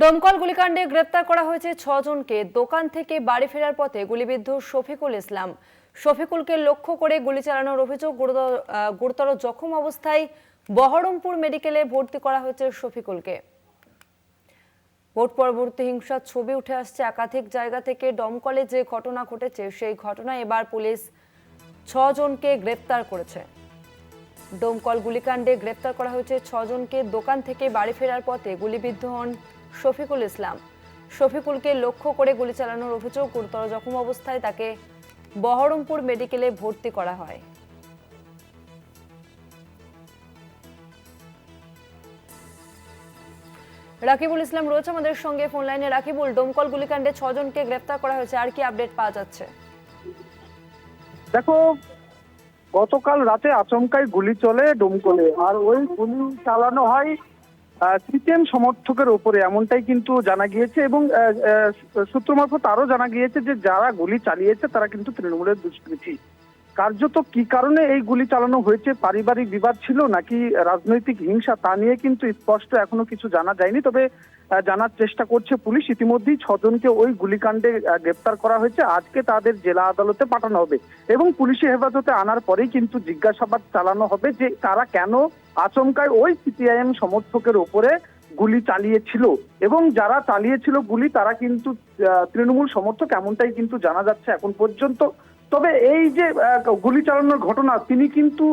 দমকল গুলিকাণ্ডে গ্রেপ্তার করা হয়েছে ৬ জনকে। দোকান থেকে বাড়ি ফেরার পথে গুলিবিদ্ধ শফিকুল ইসলাম। শফিকুলকে লক্ষ্য করে গুলি চালানোর অভিযোগ। গুরুতর জখম অবস্থায় বহরমপুর মেডিকেলে ভর্তি করা হয়েছে শফিকুলকে। ভোট পরবর্তী হিংসার ছবি উঠে আসছে একাধিক জায়গা থেকে। দমকলে যে ঘটনা ঘটেছে সেই ঘটনায় এবার পুলিশ ৬ জনকে গ্রেপ্তার করেছে। দমকল গুলিকাণ্ডে গ্রেপ্তার করা হয়েছে ৬ জনকে। দোকান থেকে বাড়ি ফেরার পথে গুলিবিদ্ধ হন শফিকুল ইসলাম। শফিকুলকে লক্ষ্য করে গুলি চালানোর অভিযোগ। গুরুতর জখম অবস্থায় তাকে বহরমপুর মেডিকেলে ভর্তি করা হয়। রাকিবুল ইসলাম রয়েছে আমাদের সঙ্গে ফোন লাইনে। রাকিবুল, দমকল গুলিকাণ্ডে ৬ জনকে গ্রেপ্তার করা হয়েছে, আর কি আপডেট পাওয়া যাচ্ছে? দেখো, গতকাল রাতে আচমকাই গুলি চলে দমকলে, আর ওই গুলি চালানো হয় সিপিএম সমর্থকের উপরে, এমনটাই কিন্তু জানা গিয়েছে। এবং সূত্র মারফত আরো জানা গিয়েছে যে যারা গুলি চালিয়েছে তারা কিন্তু তৃণমূলের দুষ্কৃতী। কার্যত কি কারণে এই গুলি চালানো হয়েছে, পারিবারিক বিবাদ ছিল নাকি রাজনৈতিক হিংসা, তা নিয়ে কিন্তু স্পষ্ট এখনো কিছু জানা যায়নি। তবে জানার চেষ্টা করছে পুলিশ। ইতিমধ্যেই ৬ জনকে ওই গুলিকাণ্ডে গ্রেপ্তার করা হয়েছে। আজকে তাদের জেলা আদালতে পাঠানো হবে এবং পুলিশি হেফাজতে আনার পরেই কিন্তু জিজ্ঞাসাবাদ চালানো হবে যে তারা কেন আচমকায় ওই সিপিআইএম সমর্থকের উপরে গুলি চালিয়েছিল। এবং যারা চালিয়েছিল গুলি তারা কিন্তু তৃণমূল সমর্থক, এমনটাই কিন্তু জানা যাচ্ছে এখন পর্যন্ত। তবে এই যে গুলি চালানোর ঘটনা, তিনি কিন্তু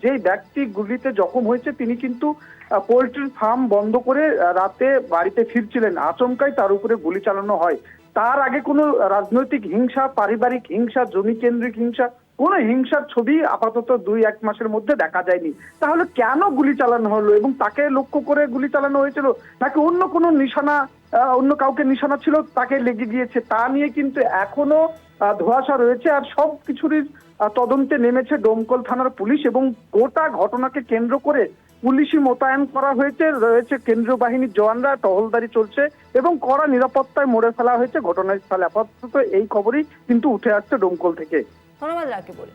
যে ব্যক্তি গুলিতে জখম হয়েছে তিনি কিন্তু পোল্ট্রির ফার্ম বন্ধ করে রাতে বাড়িতে ফিরছিলেন। আচমকাই তার উপরে গুলি চালানো হয়। তার আগে কোনো রাজনৈতিক হিংসা, পারিবারিক হিংসা, জমি কেন্দ্রিক হিংসা, কোনো হিংসার ছবি আপাতত ২-১ মাসের মধ্যে দেখা যায়নি। তাহলে কেন গুলি চালানো হলো এবং তাকে লক্ষ্য করে গুলি চালানো হয়েছিল, নাকি অন্য কোনো নিশানা, অন্য কাউকে নিশানা ছিল তাকে লেগে গিয়েছে, তা নিয়ে কিন্তু এখনো ধোঁয়াশা রয়েছে। আর সব কিছুরই তদন্তে নেমেছে দমকল থানার পুলিশ এবং গোটা ঘটনাকে কেন্দ্র করে পুলিশি মোতায়েন করা হয়েছে। রয়েছে কেন্দ্রীয় বাহিনীর জওয়ানরা, টহলদারি চলছে এবং কড়া নিরাপত্তায় মোড়ে ফেলা হয়েছে ঘটনাস্থলে। আপাতত এই খবরই কিন্তু উঠে আসছে দমকল থেকে। ধন্যবাদ রাকিবুল।